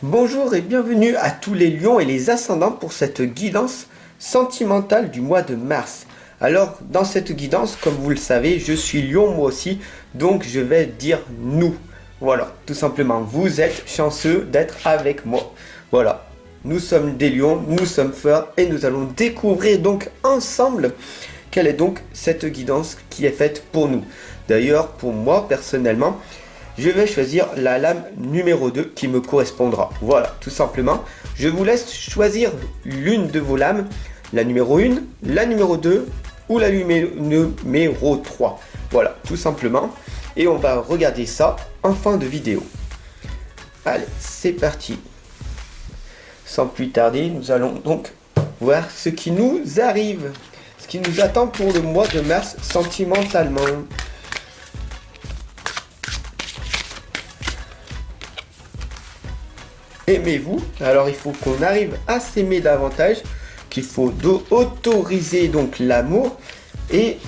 Bonjour et bienvenue à tous les lions et les ascendants pour cette guidance sentimentale du mois de mars. Alors, dans cette guidance, comme vous le savez, je suis lion moi aussi, donc je vais dire nous. Voilà, tout simplement, vous êtes chanceux d'être avec moi. Voilà, nous sommes des lions, nous sommes forts et nous allons découvrir donc ensemble quelle est donc cette guidance qui est faite pour nous. D'ailleurs, pour moi personnellement, je vais choisir la lame numéro 2 qui me correspondra. Voilà, tout simplement. Je vous laisse choisir l'une de vos lames, la numéro 1, la numéro 2 ou la numéro 3. Voilà, tout simplement. Et on va regarder ça en fin de vidéo. Allez, c'est parti. Sans plus tarder, nous allons donc voir ce qui nous arrive. Ce qui nous attend pour le mois de mars sentimentalement. Aimez-vous, alors il faut qu'on arrive à s'aimer davantage, qu'il faut autoriser donc l'amour et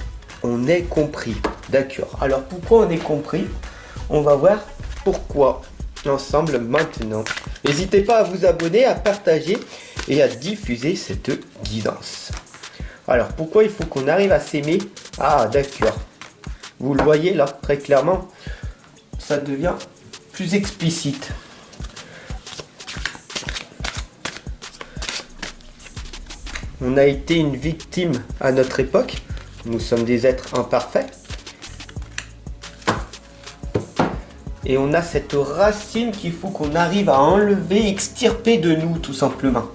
on est compris. D'accord, alors pourquoi on est compris? On va voir pourquoi ensemble maintenant. N'hésitez pas à vous abonner, à partager et à diffuser cette guidance. Alors pourquoi il faut qu'on arrive à s'aimer? Ah d'accord, vous le voyez là très clairement, ça devient plus explicite. On a été une victime à notre époque. Nous sommes des êtres imparfaits. Et on a cette racine qu'il faut qu'on arrive à enlever, extirper de nous tout simplement.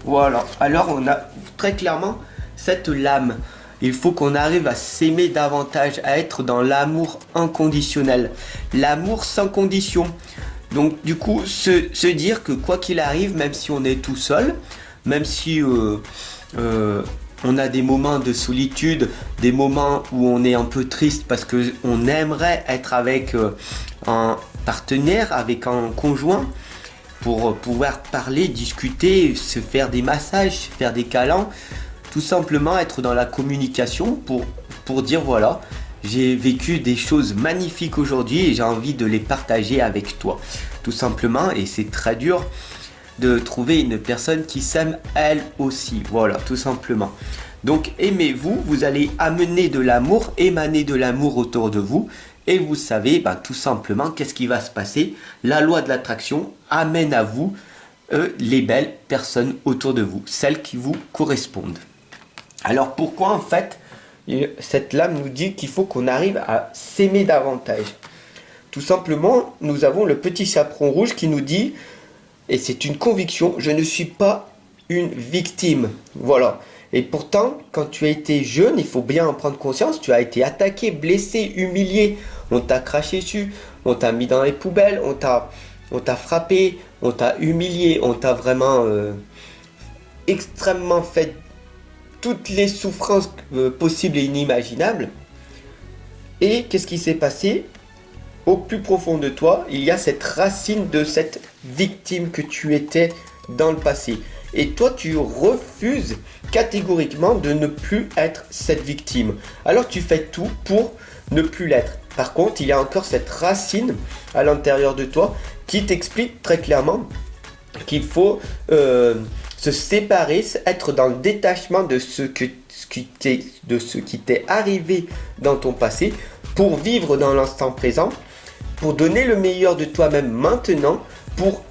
Voilà. Alors on a très clairement cette lame. Il faut qu'on arrive à s'aimer davantage, à être dans l'amour inconditionnel. L'amour sans condition. Donc du coup, se dire que quoi qu'il arrive, même si on est tout seul, même si on a des moments de solitude, des moments où on est un peu triste parce qu'on aimerait être avec un partenaire, avec un conjoint, pour pouvoir parler, discuter, se faire des massages, faire des câlins, tout simplement être dans la communication pour dire voilà, j'ai vécu des choses magnifiques aujourd'hui et j'ai envie de les partager avec toi, tout simplement. Et c'est très dur de trouver une personne qui s'aime elle aussi, voilà, tout simplement. Donc aimez-vous, vous allez amener de l'amour, émaner de l'amour autour de vous, et vous savez, tout simplement, qu'est-ce qui va se passer? La loi de l'attraction amène à vous les belles personnes autour de vous, celles qui vous correspondent. Alors pourquoi en fait, cette lame nous dit qu'il faut qu'on arrive à s'aimer davantage? Tout simplement, nous avons le petit chaperon rouge qui nous dit, et c'est une conviction, je ne suis pas une victime. Voilà. Et pourtant, quand tu as été jeune, il faut bien en prendre conscience, tu as été attaqué, blessé, humilié. On t'a craché dessus, on t'a mis dans les poubelles, on t'a frappé, on t'a humilié, on t'a vraiment extrêmement fait toutes les souffrances possibles et inimaginables. Et qu'est-ce qui s'est passé? Au plus profond de toi, il y a cette racine de cette victime que tu étais dans le passé. Et toi, tu refuses catégoriquement de ne plus être cette victime. Alors tu fais tout pour ne plus l'être. Par contre, il y a encore cette racine à l'intérieur de toi qui t'explique très clairement qu'il faut se séparer, être dans le détachement de ce qui t'est arrivé dans ton passé pour vivre dans l'instant présent, pour donner le meilleur de toi-même maintenant, pour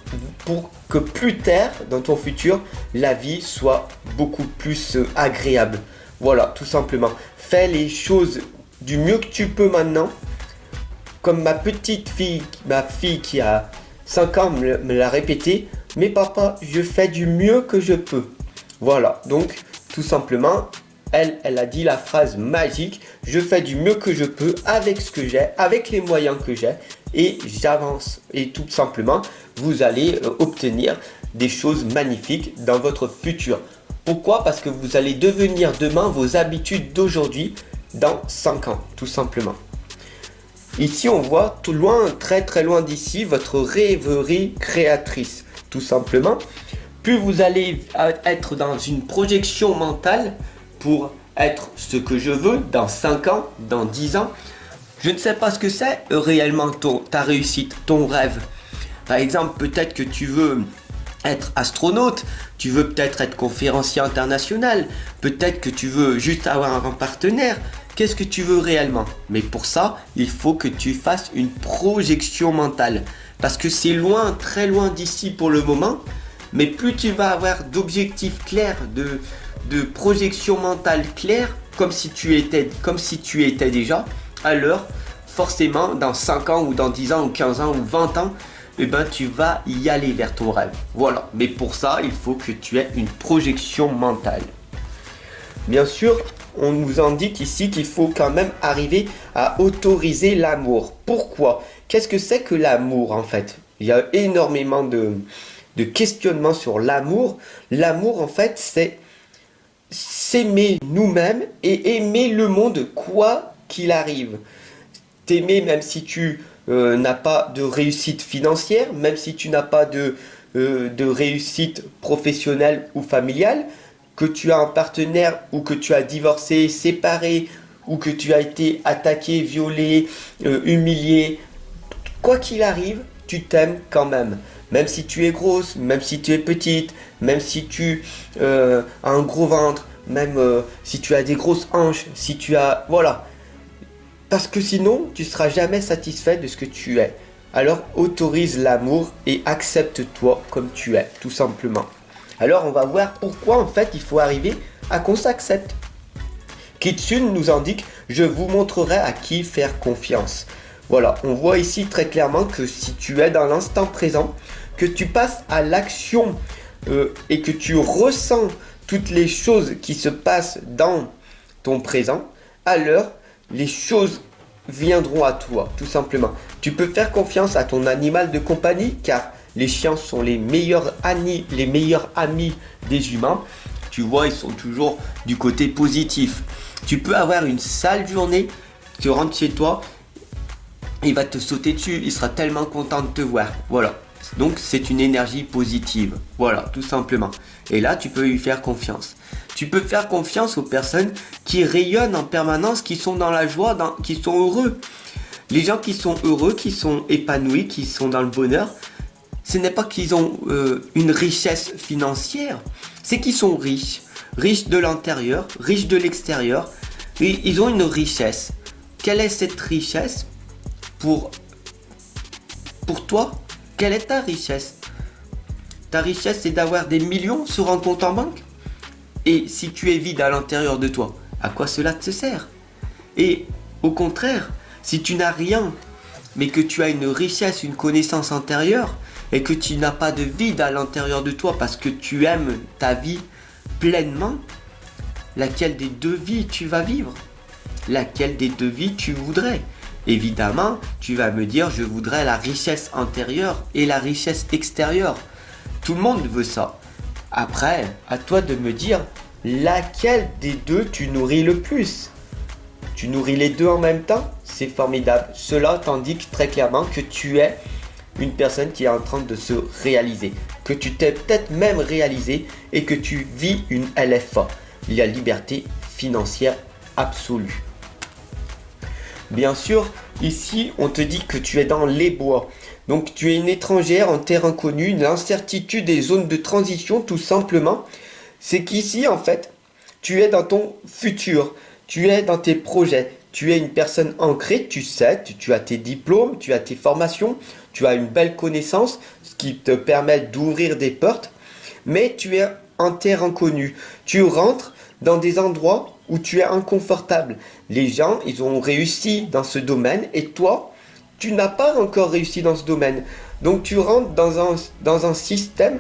que plus tard, dans ton futur, la vie soit beaucoup plus agréable. Voilà, tout simplement. Fais les choses du mieux que tu peux maintenant. Comme ma fille qui a 5 ans me l'a répété, mais papa, je fais du mieux que je peux. Voilà, donc tout simplement, elle a dit la phrase magique, je fais du mieux que je peux avec ce que j'ai, avec les moyens que j'ai et j'avance. Et tout simplement, vous allez obtenir des choses magnifiques dans votre futur. Pourquoi? Parce que vous allez devenir demain vos habitudes d'aujourd'hui dans 5 ans, tout simplement. Ici, on voit tout loin, très très loin d'ici, votre rêverie créatrice, tout simplement. Plus vous allez être dans une projection mentale pour être ce que je veux dans 5 ans, dans 10 ans. Je ne sais pas ce que c'est réellement ta réussite, ton rêve. Par exemple, peut-être que tu veux être astronaute, tu veux peut-être être conférencier international, peut-être que tu veux juste avoir un partenaire. Qu'est-ce que tu veux réellement? Mais pour ça, il faut que tu fasses une projection mentale. Parce que c'est loin, très loin d'ici pour le moment. Mais plus tu vas avoir d'objectifs clairs, de projection mentale claire, comme si tu étais déjà, alors forcément dans 5 ans ou dans 10 ans ou 15 ans ou 20 ans, eh ben, tu vas y aller vers ton rêve. Voilà, mais pour ça, il faut que tu aies une projection mentale. Bien sûr, on nous indique ici qu'il faut quand même arriver à autoriser l'amour. Pourquoi? Qu'est-ce que c'est que l'amour en fait? Il y a énormément de questionnements sur l'amour. L'amour en fait, c'est s'aimer nous-mêmes et aimer le monde quoi qu'il arrive. T'aimer même si tu n'as pas de réussite financière, même si tu n'as pas de réussite professionnelle ou familiale, que tu as un partenaire ou que tu as divorcé, séparé, ou que tu as été attaqué, violé, humilié, quoi qu'il arrive, tu t'aimes quand même. Même si tu es grosse, même si tu es petite, même si tu as un gros ventre, même si tu as des grosses hanches, si tu as... Voilà. Parce que sinon, tu ne seras jamais satisfait de ce que tu es. Alors, autorise l'amour et accepte-toi comme tu es, tout simplement. Alors, on va voir pourquoi, en fait, il faut arriver à qu'on s'accepte. Kitsune nous indique « Je vous montrerai à qui faire confiance ». Voilà, on voit ici très clairement que si tu es dans l'instant présent, que tu passes à l'action et que tu ressens toutes les choses qui se passent dans ton présent, alors les choses viendront à toi, tout simplement. Tu peux faire confiance à ton animal de compagnie, car les chiens sont les meilleurs amis des humains. Tu vois, ils sont toujours du côté positif. Tu peux avoir une sale journée, tu rentres chez toi, il va te sauter dessus, il sera tellement content de te voir. Voilà. Donc c'est une énergie positive. Voilà, tout simplement. Et là, tu peux lui faire confiance. Tu peux faire confiance aux personnes qui rayonnent en permanence, qui sont dans la joie, qui sont heureux. Les gens qui sont heureux, qui sont épanouis, qui sont dans le bonheur, ce n'est pas qu'ils ont une richesse financière, c'est qu'ils sont riches. Riches de l'intérieur, riches de l'extérieur. Et ils ont une richesse. Quelle est cette richesse pour toi? Quelle est ta richesse? Ta richesse, c'est d'avoir des millions sur un compte en banque? Et si tu es vide à l'intérieur de toi, à quoi cela te sert? Et au contraire, si tu n'as rien, mais que tu as une richesse, une connaissance intérieure, et que tu n'as pas de vide à l'intérieur de toi parce que tu aimes ta vie pleinement, laquelle des deux vies tu vas vivre? Laquelle des deux vies tu voudrais? Évidemment, tu vas me dire, je voudrais la richesse intérieure et la richesse extérieure. Tout le monde veut ça. Après, à toi de me dire, laquelle des deux tu nourris le plus? Tu nourris les deux en même temps? C'est formidable. Cela t'indique très clairement que tu es une personne qui est en train de se réaliser. Que tu t'es peut-être même réalisé et que tu vis une LFA. La liberté financière absolue. Bien sûr, ici, on te dit que tu es dans les bois. Donc, tu es une étrangère en terre inconnue, l'incertitude des zones de transition, tout simplement. C'est qu'ici, en fait, tu es dans ton futur, tu es dans tes projets, tu es une personne ancrée, tu sais, tu as tes diplômes, tu as tes formations, tu as une belle connaissance, ce qui te permet d'ouvrir des portes, mais tu es en terre inconnue. Tu rentres dans des endroits où tu es inconfortable. Les gens, ils ont réussi dans ce domaine et toi, tu n'as pas encore réussi dans ce domaine. Donc tu rentres dans un système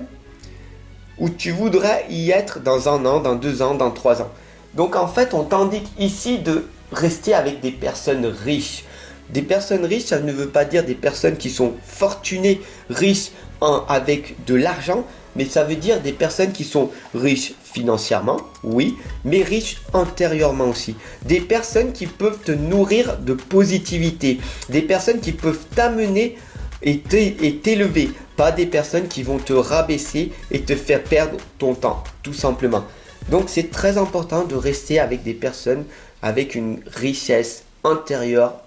où tu voudrais y être dans 1 an, dans 2 ans, dans 3 ans. Donc en fait, on t'indique ici de rester avec des personnes riches. Des personnes riches, ça ne veut pas dire des personnes qui sont fortunées, riches avec de l'argent, mais ça veut dire des personnes qui sont riches financièrement, oui, mais riches intérieurement aussi. Des personnes qui peuvent te nourrir de positivité, des personnes qui peuvent t'amener et t'élever, pas des personnes qui vont te rabaisser et te faire perdre ton temps, tout simplement. Donc c'est très important de rester avec des personnes avec une richesse intérieure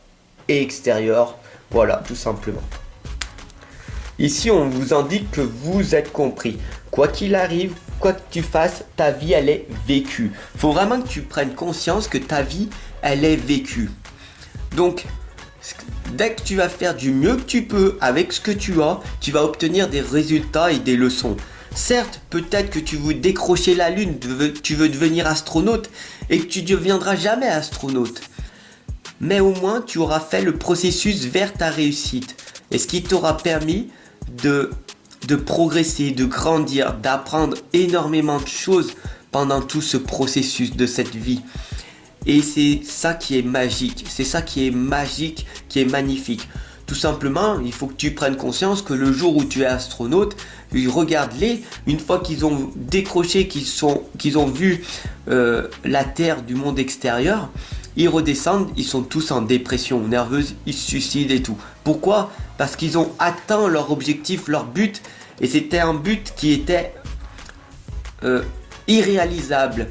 et extérieure, voilà, tout simplement. Ici, on vous indique que vous êtes compris. Quoi qu'il arrive, quoi que tu fasses, ta vie, elle est vécue. Faut vraiment que tu prennes conscience que ta vie, elle est vécue. Donc, dès que tu vas faire du mieux que tu peux avec ce que tu as, tu vas obtenir des résultats et des leçons. Certes, peut-être que tu veux décrocher la lune, tu veux devenir astronaute et que tu ne deviendras jamais astronaute. Mais au moins, tu auras fait le processus vers ta réussite. Et ce qui t'aura permis de progresser, de grandir, d'apprendre énormément de choses pendant tout ce processus de cette vie. Et c'est ça qui est magique, c'est ça qui est magique, qui est magnifique. Tout simplement, il faut que tu prennes conscience que le jour où tu es astronaute, regarde-les, une fois qu'ils ont décroché, qu'ils ont vu la Terre du monde extérieur, ils redescendent, ils sont tous en dépression nerveuse, ils se suicident et tout. Pourquoi? Parce qu'ils ont atteint leur objectif, leur but, et c'était un but qui était irréalisable.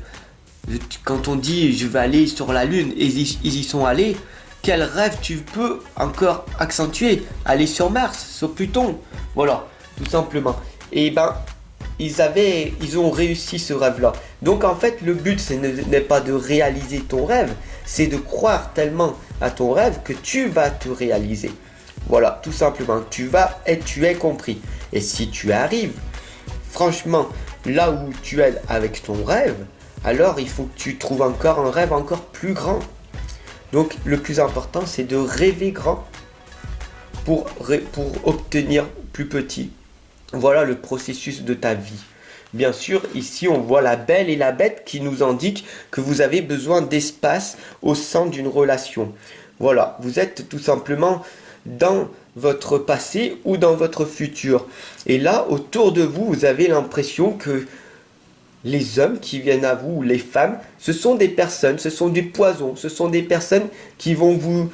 Quand on dit je vais aller sur la lune et ils y sont allés, quel rêve tu peux encore accentuer? Aller sur Mars, sur Pluton, voilà, tout simplement. Et ils ont réussi ce rêve-là. Donc en fait, le but n'est pas de réaliser ton rêve, c'est de croire tellement à ton rêve que tu vas te réaliser. Voilà, tout simplement, tu es compris. Et si tu arrives, franchement, là où tu es avec ton rêve, alors il faut que tu trouves encore un rêve encore plus grand. Donc le plus important, c'est de rêver grand pour obtenir plus petit. Voilà le processus de ta vie. Bien sûr, ici on voit la belle et la bête qui nous indiquent que vous avez besoin d'espace au sein d'une relation. Voilà, vous êtes tout simplement dans votre passé ou dans votre futur. Et là, autour de vous, vous avez l'impression que les hommes qui viennent à vous, ou les femmes, ce sont des personnes, ce sont des poisons, ce sont des personnes qui vont vous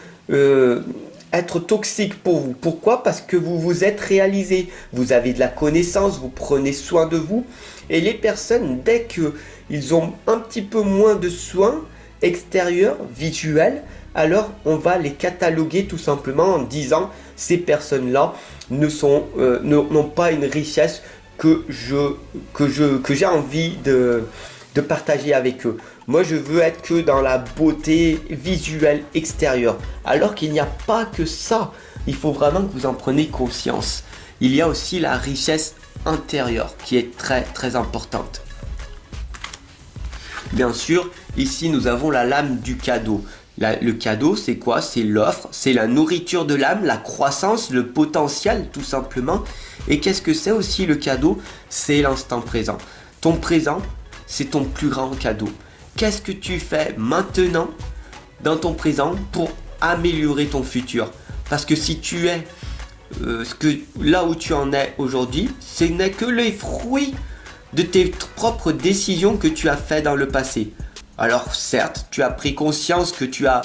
être toxiques pour vous. Pourquoi? Parce que vous vous êtes réalisé, vous avez de la connaissance, vous prenez soin de vous. Et les personnes, dès qu'ils ont un petit peu moins de soins extérieurs, visuels, alors on va les cataloguer tout simplement en disant ces personnes-là n'ont pas une richesse que j'ai envie de partager avec eux. Moi, je veux être que dans la beauté visuelle extérieure. Alors qu'il n'y a pas que ça. Il faut vraiment que vous en preniez conscience. Il y a aussi la richesse intérieure qui est très très importante. Bien sûr, ici nous avons la lame du cadeau. Le cadeau, c'est quoi? C'est l'offre, c'est la nourriture de l'âme, la croissance, le potentiel tout simplement. Et qu'est-ce que c'est aussi le cadeau? C'est l'instant présent. Ton présent, c'est ton plus grand cadeau. Qu'est-ce que tu fais maintenant dans ton présent pour améliorer ton futur? Parce que si tu es là où tu en es aujourd'hui, ce n'est que les fruits de tes propres décisions que tu as faites dans le passé. Alors certes, tu as pris conscience que tu as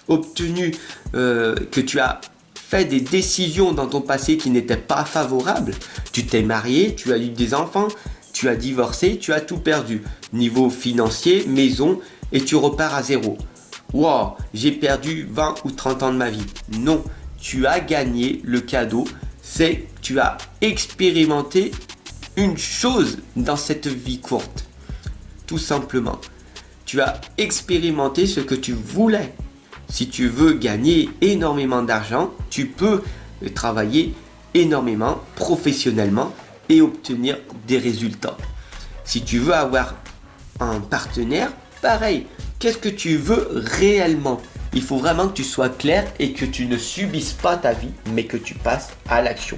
obtenu, que tu as fait des décisions dans ton passé qui n'étaient pas favorables. Tu t'es marié, tu as eu des enfants, tu as divorcé, tu as tout perdu. Niveau financier, maison, et tu repars à zéro. Wow, j'ai perdu 20 ou 30 ans de ma vie. Non, tu as gagné le cadeau, c'est tu as expérimenté une chose dans cette vie courte. Tout simplement. Tu as expérimenté ce que tu voulais. Si tu veux gagner énormément d'argent, tu peux travailler énormément, professionnellement et obtenir des résultats. Si tu veux avoir un partenaire, pareil. Qu'est-ce que tu veux réellement? Il faut vraiment que tu sois clair et que tu ne subisses pas ta vie, mais que tu passes à l'action.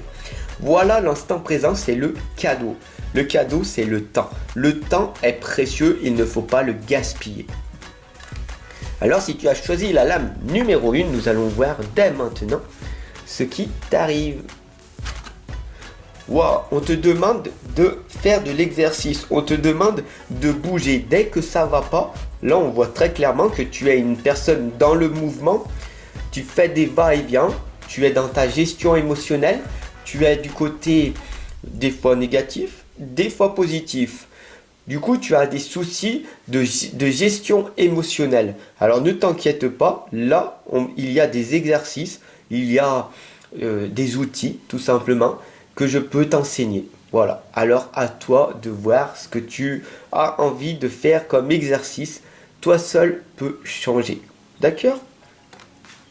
Voilà, l'instant présent, c'est le cadeau. Le cadeau, c'est le temps. Le temps est précieux, il ne faut pas le gaspiller. Alors, si tu as choisi la lame numéro 1, nous allons voir dès maintenant ce qui t'arrive. Wow, on te demande de faire de l'exercice, on te demande de bouger. Dès que ça va pas, là on voit très clairement que tu es une personne dans le mouvement, tu fais des va-et-vient, tu es dans ta gestion émotionnelle, tu es du côté des fois négatif, des fois positif. Du coup, tu as des soucis de gestion émotionnelle. Alors ne t'inquiète pas, là il y a des exercices, il y a des outils tout simplement que je peux t'enseigner. Voilà, alors à toi de voir ce que tu as envie de faire comme exercice. Toi seul peux changer. D'accord?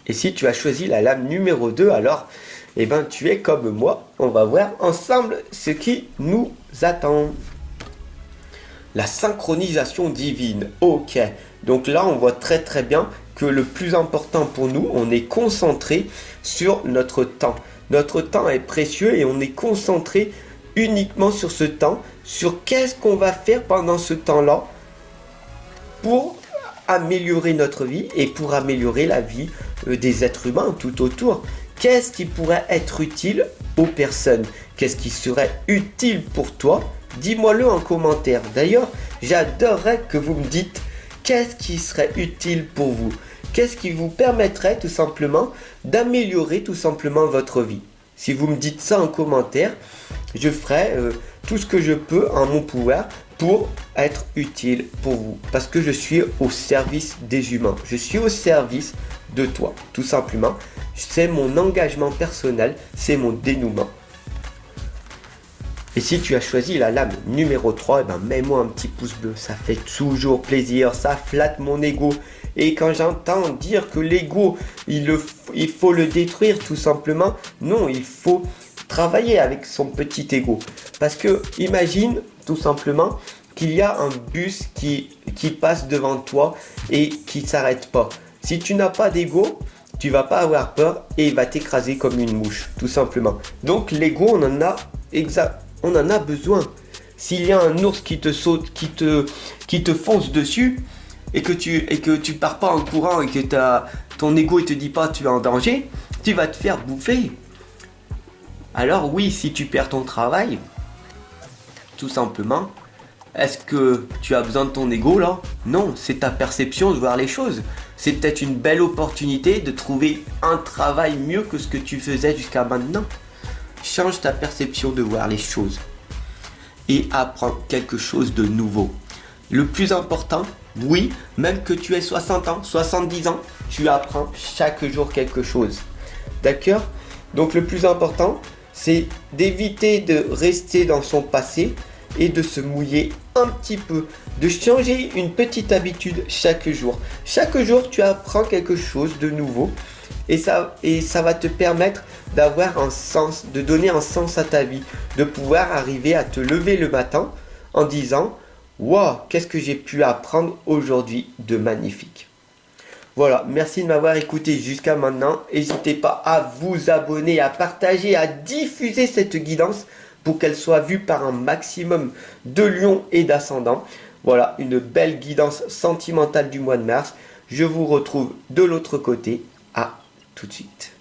Et si tu as choisi la lame numéro 2, alors eh ben, tu es comme moi. On va voir ensemble ce qui nous attend. La synchronisation divine. Ok, donc là on voit très très bien que le plus important pour nous, on est concentré sur notre temps. Notre temps est précieux et on est concentré uniquement sur ce temps, sur qu'est-ce qu'on va faire pendant ce temps-là pour améliorer notre vie et pour améliorer la vie des êtres humains tout autour. Qu'est-ce qui pourrait être utile aux personnes? Qu'est-ce qui serait utile pour toi? Dis-moi-le en commentaire. D'ailleurs, j'adorerais que vous me dites qu'est-ce qui serait utile pour vous. Qu'est-ce qui vous permettrait tout simplement d'améliorer tout simplement votre vie. Si vous me dites ça en commentaire, je ferai tout ce que je peux en mon pouvoir pour être utile pour vous. Parce que je suis au service des humains. Je suis au service de toi, tout simplement. C'est mon engagement personnel, c'est mon dénouement. Et si tu as choisi la lame numéro 3, eh ben mets-moi un petit pouce bleu, ça fait toujours plaisir, ça flatte mon ego. Et quand j'entends dire que l'ego, il faut le détruire tout simplement, non, il faut travailler avec son petit ego. Parce que imagine tout simplement qu'il y a un bus qui passe devant toi et qui ne s'arrête pas. Si tu n'as pas d'ego, tu vas pas avoir peur et il va t'écraser comme une mouche, tout simplement. Donc l'ego, on en a besoin. S'il y a un ours qui te saute, qui te fonce dessus et que tu pars pas en courant et que ton ego ne te dit pas tu es en danger, tu vas te faire bouffer. Alors oui, si tu perds ton travail, tout simplement, est-ce que tu as besoin de ton ego là? Non, c'est ta perception de voir les choses. C'est peut-être une belle opportunité de trouver un travail mieux que ce que tu faisais jusqu'à maintenant. Change ta perception de voir les choses et apprends quelque chose de nouveau. Le plus important, oui, même que tu aies 60 ans, 70 ans, tu apprends chaque jour quelque chose. D'accord? Donc le plus important, c'est d'éviter de rester dans son passé et de se mouiller un petit peu, de changer une petite habitude chaque jour. Chaque jour, tu apprends quelque chose de nouveau et ça va te permettre d'avoir un sens, de donner un sens à ta vie, de pouvoir arriver à te lever le matin en disant « Wow, qu'est-ce que j'ai pu apprendre aujourd'hui de magnifique !» Voilà, merci de m'avoir écouté jusqu'à maintenant. N'hésitez pas à vous abonner, à partager, à diffuser cette guidance pour qu'elle soit vue par un maximum de lions et d'ascendants. Voilà, une belle guidance sentimentale du mois de mars. Je vous retrouve de l'autre côté. À tout de suite.